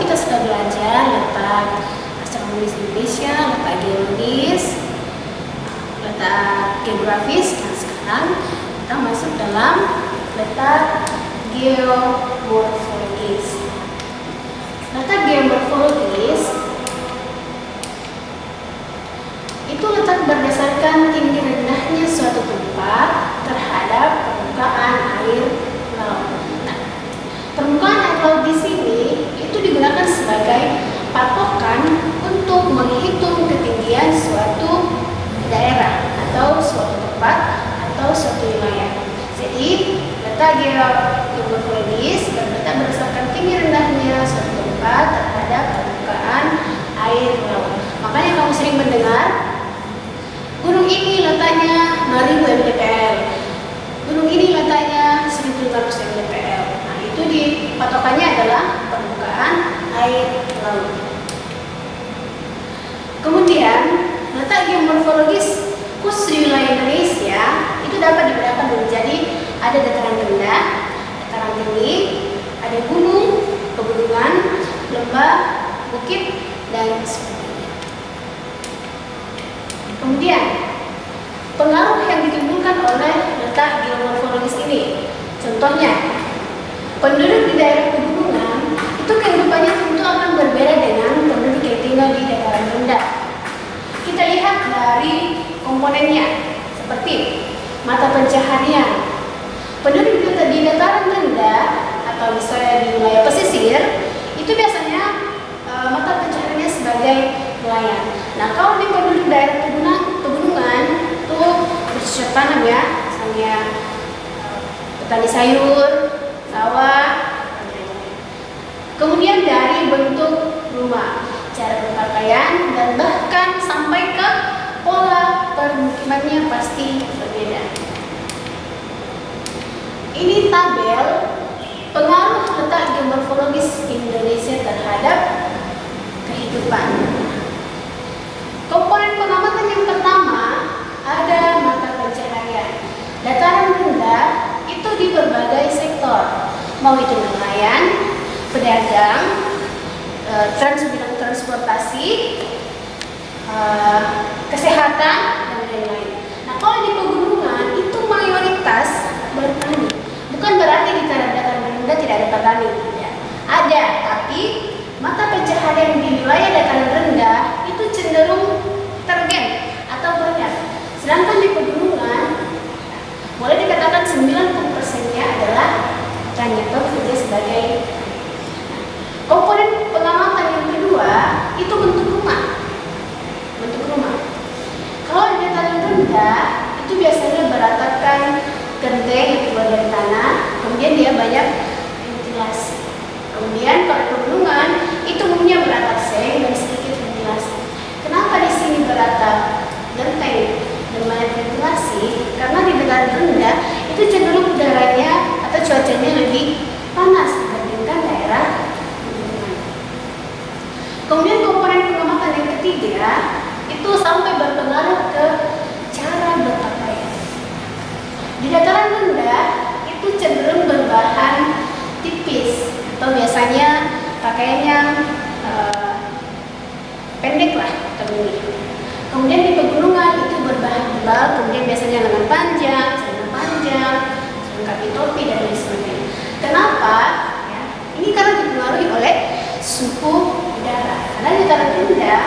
kita sudah belajar letak astronomis Indonesia, letak geologis, letak geografis. Nah, sekarang kita masuk dalam letak geomorfologis. Letak geomorfologis itu letak berdasarkan tinggi rendahnya suatu tempat terhadap permukaan air laut. Nah, permukaan air laut di sini itu digunakan sebagai patokan untuk menghitung ketinggian suatu daerah atau suatu tempat atau suatu wilayah. Jadi letak geomorfologis berletak berdasarkan tinggi rendahnya suatu tempat terhadap permukaan air laut. Makanya kamu sering mendengar gunung ini letaknya 6000 mdpl, gunung ini letaknya 1500 mdpl. Nah, itu di patokannya adalah permukaan air laut. Kemudian letak geomorfologis khusus di wilayah Indonesia itu dapat dibedakan menjadi ada dataran rendah, dataran tinggi, ada gunung, pegunungan, lembah, bukit, dan sebagainya. Kemudian pengaruh yang ditimbulkan oleh letak geomorfologis ini, contohnya penduduk di daerah pegunungan itu kehidupannya tentu akan berbeda dengan penduduk yang tinggal di dataran rendah. Kita lihat dari komponennya seperti mata pencaharian. Penduduk di dataran rendah atau misalnya di wilayah pesisir itu biasanya mata pencahariannya sebagai nelayan. Nah, kalau di penduduk daerah pegunungan itu bercocok tanam ya, misalnya petani sayur, sawah. Kemudian dari bentuk rumah, cara berpakaian, dan bahkan sampai ke pola permukimannya pasti berbeda. Ini tabel pengaruh letak geomorfologis Indonesia terhadap kehidupan. Komponen pengamatan yang pertama ada mata pencaharian. Dataran rendah itu di berbagai sektor, mau itu nelayan, pedagang, bidang transportasi, kesehatan, dan lain-lain. Nah, kalau di pegunungan itu mayoritas bertani. Bukan berarti di dataran rendah tidak ada petani, ya. Ada, tapi mata pencaharian di wilayah dataran rendah itu cenderung tergen atau banyak. Sedangkan di pegunungan boleh dikatakan 90%-nya adalah petani atau bekerja sebagai. Komponen pengamatan yang kedua itu bentuk rumah. Bentuk rumah. Kalau di dataran rendah itu biasanya beratapkan genteng yang keluar dari tanah, kemudian dia banyak ventilasi. Kemudian kalau pegunungan itu umumnya beratap seng dan sedikit ventilasi. Kenapa di sini beratap genteng dan banyak ventilasi? Karena di dataran rendah itu cenderung udaranya atau cuacanya lebih panas dibandingkan daerah pegunungan. Kemudian komponen pengamatan yang ketiga itu sampai berpengaruh ke cara berpakaian. Di dataran rendah itu cenderung berbahan tipis atau biasanya pakaiannya pendek lah atau mini. Kemudian di pegunungan itu berbahan tebal, kemudian biasanya lengan panjang, celana panjang, kaki topi dan lain sebagainya. Kenapa? Ya, ini karena dipengaruhi oleh suhu udara. Karena di dataran rendah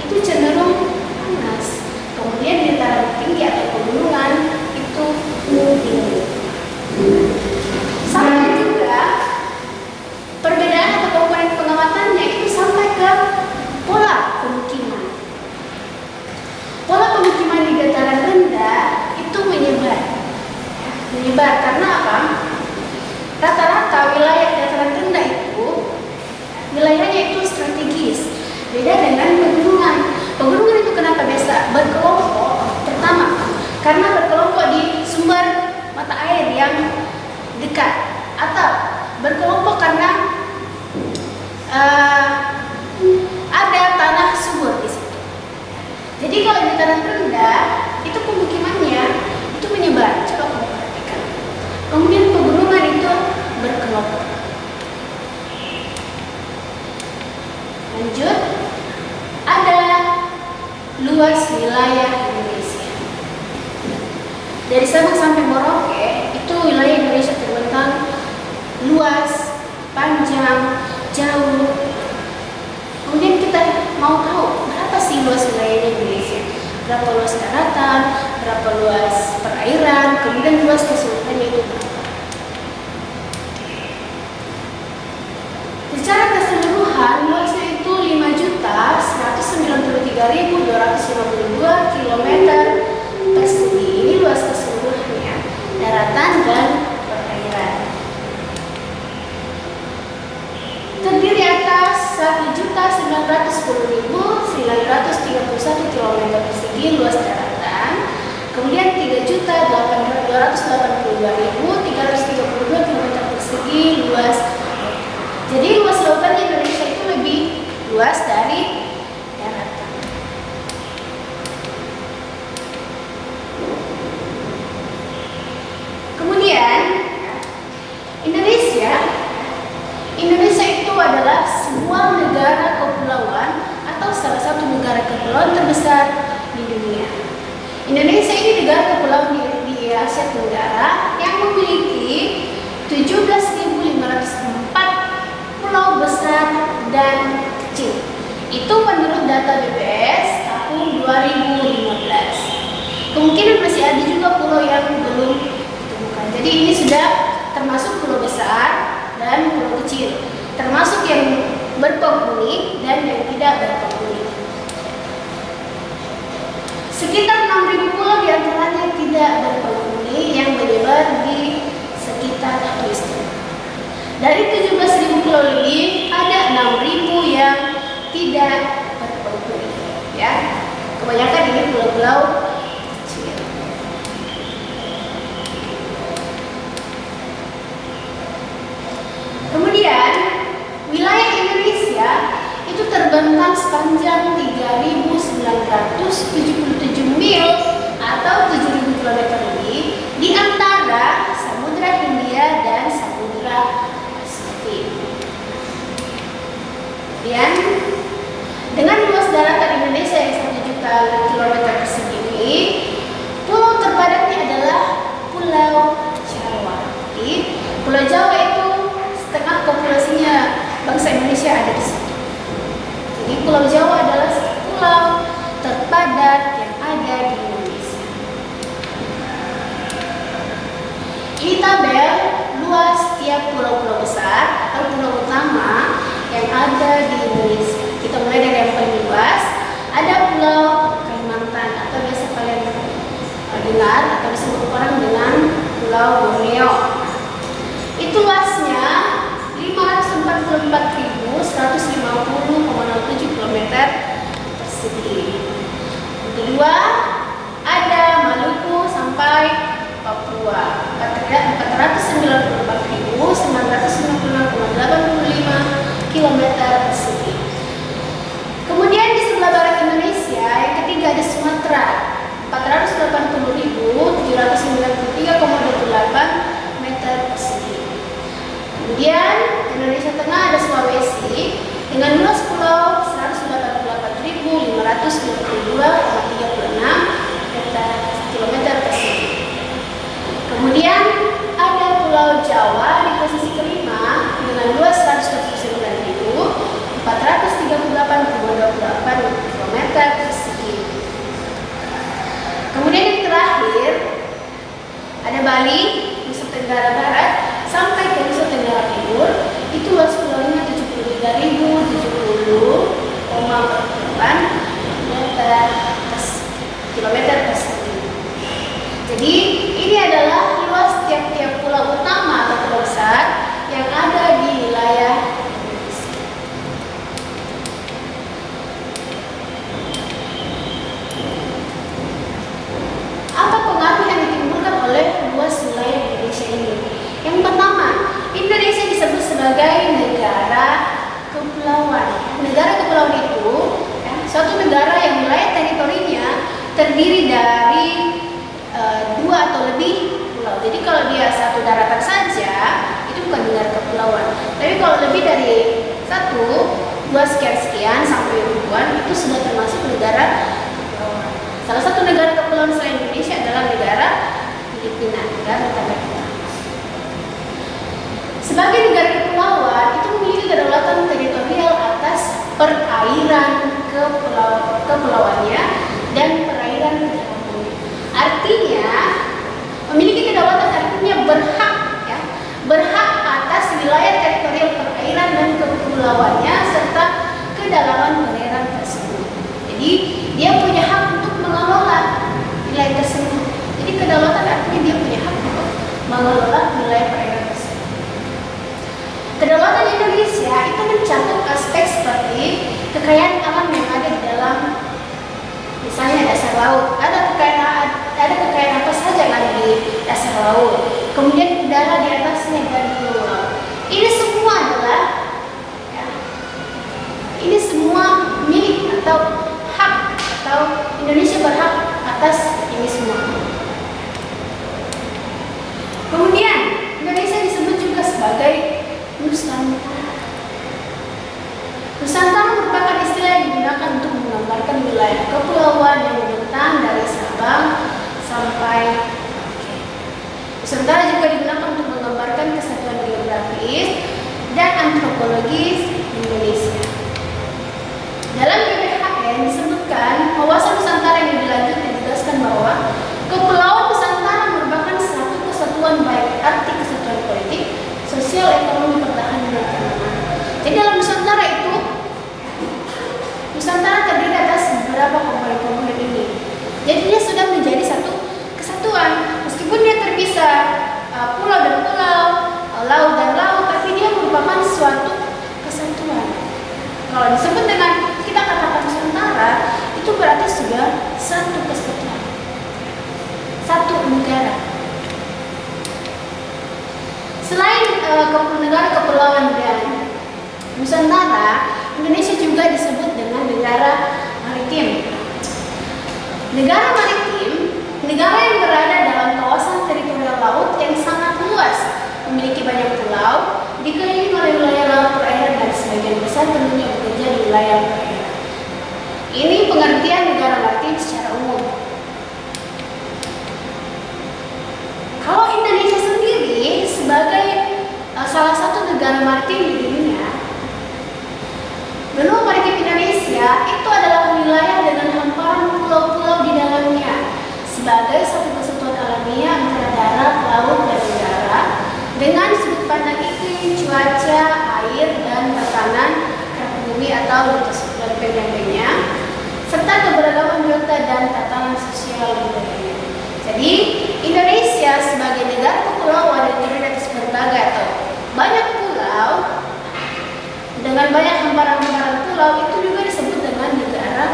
itu cenderung panas. Kemudian di dataran tinggi atau pegunungan itu tinggi. Sampai juga perbedaan atau komponen pengamatannya itu sampai ke pola pemukiman. Pola pemukiman di dataran rendah itu menyebar. Menyebar karena apa? Rata-rata wilayah dataran rendah itu wilayahnya itu strategis. Beda dengan pegunungan. Pegunungan itu kenapa biasa berkelompok? Pertama, karena berkelompok di sumber mata air yang dekat, atau berkelompok karena ada tanah subur di situ. Jadi kalau di dataran rendah itu pemukimannya itu menyebar. Coba kamu perhatikan. Kemudian pegunungan itu berkelompok. Lanjut, ada luas wilayah Indonesia. Dari Sabang sampai Merauke itu wilayah Indonesia terbentang luas, panjang, jauh. Kemudian kita mau tahu berapa sih luas wilayah Indonesia? Berapa luas daratan, berapa luas perairan, kemudian luas keseluruhannya itu berapa? Secara keseluruhan luasnya itu 5.193.252 km persegi. Ini luas keseluruhannya, daratan dan perairan. Terdiri atas 1.910.931 km persegi luas daratan, kemudian 3.882.332 km persegi luas. Jadi luas lautan Indonesia itu lebih luas dari daratan. Kemudian Indonesia itu adalah sebuah negara kepulauan atau salah satu negara kepulauan terbesar di dunia. Indonesia ini negara kepulauan di Asia Tenggara yang memiliki 17.504 pulau besar dan kecil. Itu menurut data BPS tahun 2015. Kemungkinan masih ada juga pulau yang belum ditemukan. Jadi ini sudah termasuk pulau besar dan pulau kecil, termasuk yang berpenghuni dan yang tidak berpenghuni. Sekitar 6.000 pulau diantaranya tidak berpenghuni yang menyebar di sekitar Houston. Dari 17.000 pulau lebih, ada 6.000 yang tidak berpenghuni. Ya, kebanyakan ini pulau-pulau kecil. Kemudian, wilayah Indonesia itu terbentang sepanjang 3.977 mil atau 7.000 km lebih di antara Samudra Hindia dan Samudra Pasifik. Kemudian, dengan luas daratan Indonesia yang 1 juta km persegi ini, pulau terpadatnya adalah Pulau Jawa. Jadi, Pulau Jawa itu setengah populasinya bangsa Indonesia ada di situ. Jadi Pulau Jawa adalah pulau terpadat yang ada di Indonesia. Ini tabel luas tiap pulau-pulau besar atau pulau utama yang ada di Indonesia. Kita mulai dari yang paling luas. Ada Pulau Kalimantan atau biasa kalian dengar atau disebut orang dengan Pulau Borneo. Itu luasnya 544.150,07 km persegi. Yang kedua, ada Maluku sampai Papua, 494.996,85 km persegi. Kemudian di sebelah barat Indonesia, yang ketiga ada Sumatera, 480.793,28 meter persegi. Kemudian Indonesia Tengah ada Sulawesi dengan luas pulau 188.522,36 km persegi. Kemudian ada Pulau Jawa di posisi kelima dengan luas 129.438,28 km persegi. Kemudian yang terakhir ada Bali, Nusa Tenggara Barat sampai ke Nusa Tenggara Timur. Itu luas pulaunya 73.070,48 km persegi. Jadi ini adalah luas tiap-tiap pulau utama atau pulau besar yang ada di wilayah Indonesia. Apa pengaruh yang ditimbulkan oleh luas wilayah Indonesia ini? Yang pertama, Indonesia disebut sebagai negara kepulauan. Negara kepulauan itu suatu negara yang wilayah teritorinya terdiri dari 2 atau lebih pulau. Jadi kalau dia satu daratan saja itu bukan negara kepulauan. Tapi kalau lebih dari 1, 2 sekian sampai ribuan itu sudah termasuk negara kepulauan. Salah satu negara kepulauan selain Indonesia adalah negara Filipina, negara tetangga kita. Sebagai negara kepulauan itu memiliki kedaulatan teritorial atas perairan kepulauannya dan perairan kedalamannya. Artinya memiliki kedaulatan artinya berhak atas wilayah teritorial perairan dan kepulauannya serta kedalaman perairan tersebut. Jadi dia punya hak untuk mengelola wilayah tersebut. Jadi kedaulatan artinya dia punya hak untuk mengelola wilayah perairan tersebut. Kedaulatan Indonesia itu mencakup aspek seperti kekayaan alam yang ada di dalam, misalnya dasar laut. Ada kekayaan apa saja yang ada di dasar laut. Kemudian udara di atasnya dan pulau. Ini semua adalah ini semua milik atau hak, atau Indonesia berhak atas ini semua. Kemudian Indonesia disebut juga sebagai Nusantara. Nusantara merupakan istilah yang digunakan untuk menggambarkan wilayah kepulauan yang membentang dari Sabang sampai Merauke. Nusantara juga digunakan untuk menggambarkan kesatuan geografis dan antropologis Indonesia. Dalam GBHN disebutkan wawasan Nusantara yang lebih lanjut menjelaskan bahwa Kepulauan Nusantara merupakan satu kesatuan baik arti kesatuan politik, sosial, ekonomi, pertahanan, dan keamanan. Jadi dalam Nusantara itu, Nusantara terdiri atas beberapa komponen-komponen ini. Jadi dia sudah menjadi satu kesatuan, meskipun dia terpisah pulau dan pulau, laut dan laut, tapi dia merupakan suatu kesatuan. Kalau disebut dengan kita katakan Nusantara, itu berarti sudah satu kesatuan, satu negara. Selain negara kepulauan dan Nusantara, Indonesia juga disebut dengan negara maritim. Negara maritim, negara yang berada dalam kawasan teritorial laut yang sangat luas, memiliki banyak pulau, dikelilingi oleh wilayah laut perairan dan sebagian besar tentunya bekerja di wilayah perairan. Ini pengertian negara maritim secara umum. Kalau Indonesia sendiri sebagai salah satu negara maritim di dunia, benua maritim Indonesia itu adalah wilayah dengan hamparan pulau-pulau di dalamnya sebagai satu kesatuan alamiah antara darat, laut, dan udara dengan sudut pandang iklim, cuaca, air, dan tatanan bumi atau dan benda-benda, serta keberagaman biota dan tatanan sosial budaya. Jadi Indonesia sebagai negara kepulauan yang terdiri atas berbagai atau banyak pulau dengan banyak hamparan-hamparan pulau itu juga disebut dengan negara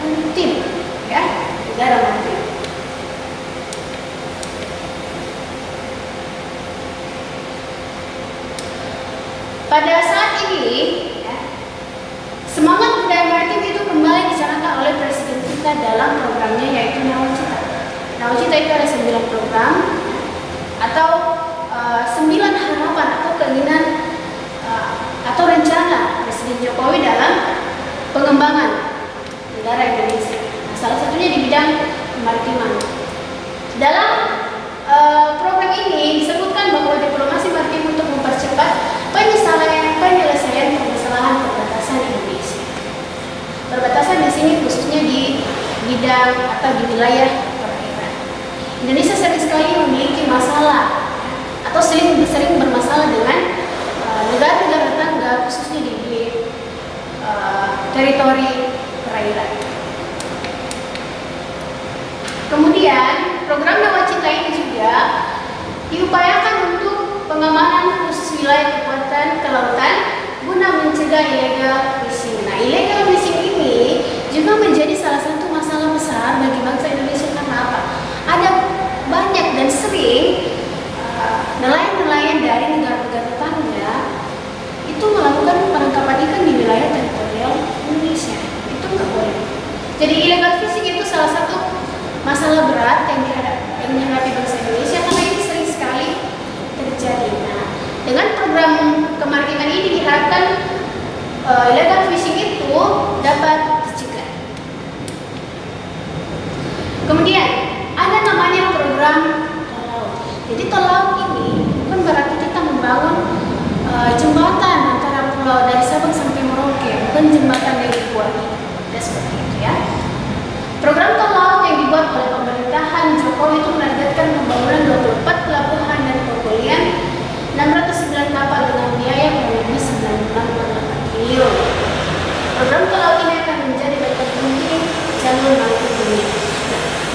maritim, ya, negara maritim. Pada saat ini, ya, semangat budaya maritim itu kembali dicanangkan oleh Presiden kita dalam programnya yaitu Nawacita. Nawacita itu ada 9 program atau 9 harapan atau keinginan atau rencana Presiden Jokowi dalam pengembangan negara Indonesia. Nah, salah satunya di bidang kemaritiman. Dalam program ini disebutkan bahwa diplomasi maritim untuk mempercepat penyelesaian permasalahan perbatasan Indonesia. Perbatasan di sini khususnya di bidang atau di wilayah perairan. Indonesia sering sekali memiliki masalah atau sering bermasalah dengan negara-negara tetangga khususnya di teritori perairan. Kemudian program Nawacita ini juga diupayakan untuk pengamanan khusus wilayah kekuatan kelautan guna mencegah illegal fishing. Nah, illegal fishing ini juga menjadi salah satu masalah besar bagi bangsa Indonesia karena apa? Ada banyak dan sering nelayan-nelayan dari negara-negara tetangga itu melakukan penangkapan ikan di wilayah teritorial Indonesia. Itu nggak boleh. Jadi illegal fishing itu salah satu masalah berat yang dihadapi bangsa Indonesia karena ini sering sekali terjadi. Nah, dengan program kemaritiman ini diharapkan illegal fishing itu dapat dicegah. Kemudian ada namanya program tol laut. Jadi tol laut ini bukan berarti kita membangun jembatan antara pulau dari Sabang sampai Merauke, bukan jembatan yang dibuat. Tidak seperti itu ya. Program tol laut yang dibuat oleh pemerintahan Jokowi itu menargetkan pembangunan 24 pelabuhan dan penggalian 609 kapal dengan biaya kurang lebih 96,8 triliun. Program tol laut ini akan menjadi bagian penting jalur maritim dunia.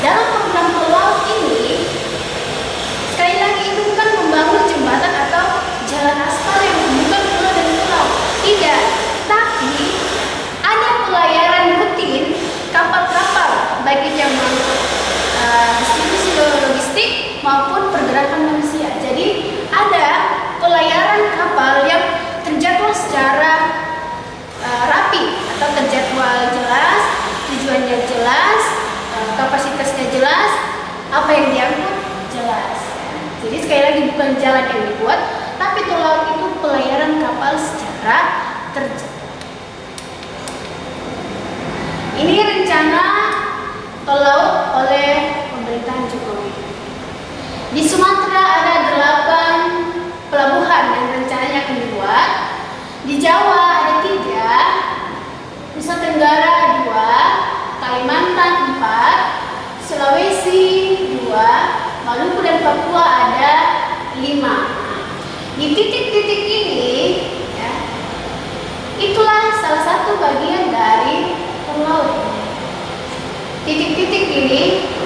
Dalam program tol laut ini, sekali lagi itu bukan membangun jembatan atau jalan aspal yang menghubungkan pulau dan pulau. Tidak, tapi ada pelayaran rutin kapal-kapal, baik itu yang mengangkut distribusi logistik maupun pergerakan manusia. Jadi ada pelayaran kapal yang terjadwal secara rapi atau terjadwal jelas, tujuannya jelas, kapasitasnya jelas, apa yang diangkut jelas. Jadi sekali lagi bukan jalan yang dibuat, tapi tol laut itu pelayaran kapal secara terjadwal. Ini rencana tol laut oleh pemerintahan Jokowi. Di Sumatera ada 8 pelabuhan yang rencananya akan dibuat. Di Jawa ada 3, Nusa Tenggara 2, Kalimantan 4, Sulawesi 2, Maluku dan Papua ada 5. Di titik-titik ini, ya, itulah salah satu bagian dari tol laut. Titik-titik ini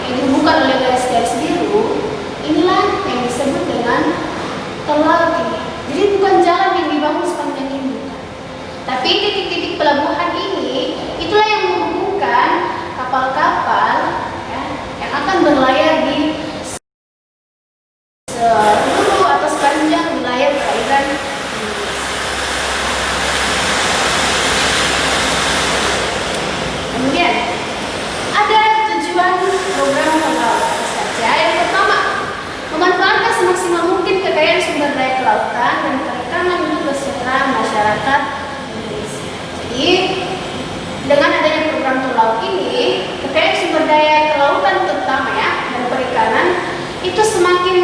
yang dihubungkan oleh garis-garis biru, inilah yang disebut dengan tol laut ini. Jadi bukan jalan yang dibangun sepanjang ini, bukan. Tapi titik-titik pelabuhan ini, itulah yang menghubungkan kapal-kapal ya, yang akan berlayar di seluruh atau sepanjang wilayah perairan Indonesia. Kemudian ada tujuan program tol laut saja. Yang pertama, memanfaatkan semaksimal mungkin kekayaan sumber daya kelautan dan perikanan untuk kesejahteraan masyarakat Indonesia. Jadi dengan adanya program tol laut ini, kekayaan sumber daya kelautan terutama ya dan perikanan itu semakin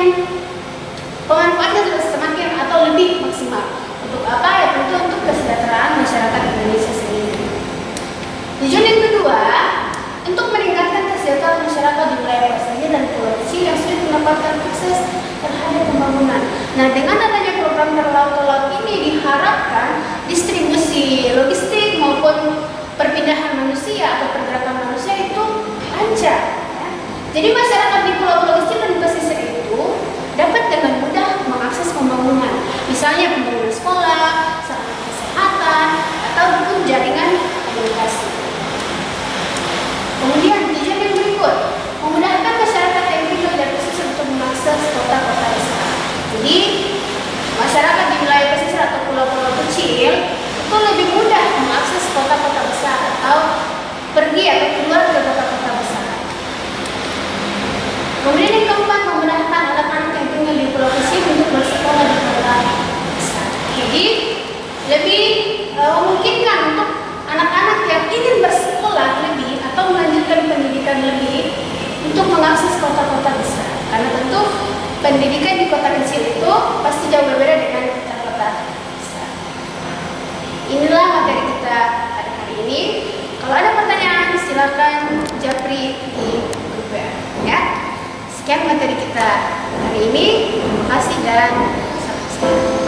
pemanfaatnya juga semakin atau lebih maksimal. Untuk apa ya? Tentu untuk kesejahteraan masyarakat Indonesia sendiri. Tujuan yang kedua, untuk meningkatkan kesejahteraan masyarakat di wilayah pesisir dan pulau kecil yang sulit mendapatkan akses terhadap pembangunan. Nah, dengan adanya program tol laut ini diharapkan distribusi logistik maupun perpindahan manusia atau pergerakan manusia itu lancar. Ya. Jadi masyarakat di pulau-pulau kecil dan pesisir itu dapat dengan mudah mengakses pembangunan, misalnya pembangunan sekolah, sarana kesehatan, ataupun jaringan komunikasi. Kemudian tujuan yang berikut, memudahkan masyarakat yang tinggal di pesisir untuk mengakses kota-kota besar. Jadi masyarakat di wilayah pesisir atau pulau-pulau kecil itu lebih mudah mengakses kota-kota besar atau pergi atau keluar ke kota-kota besar. Kemudian yang keempat, memudahkan anak-anak yang tinggal di pulau kecil untuk bersekolah di kota besar. Jadi lebih memungkinkan untuk anak-anak yang ingin bersekolah lebih atau melanjutkan pendidikan lebih untuk mengakses kota-kota besar. Karena tentu pendidikan di kota kecil itu pasti jauh berbeda dengan kota besar. Inilah materi kita pada hari ini. Kalau ada pertanyaan silakan japri di grup ya. Sekian materi kita hari ini. Terima kasih dan salam sehat.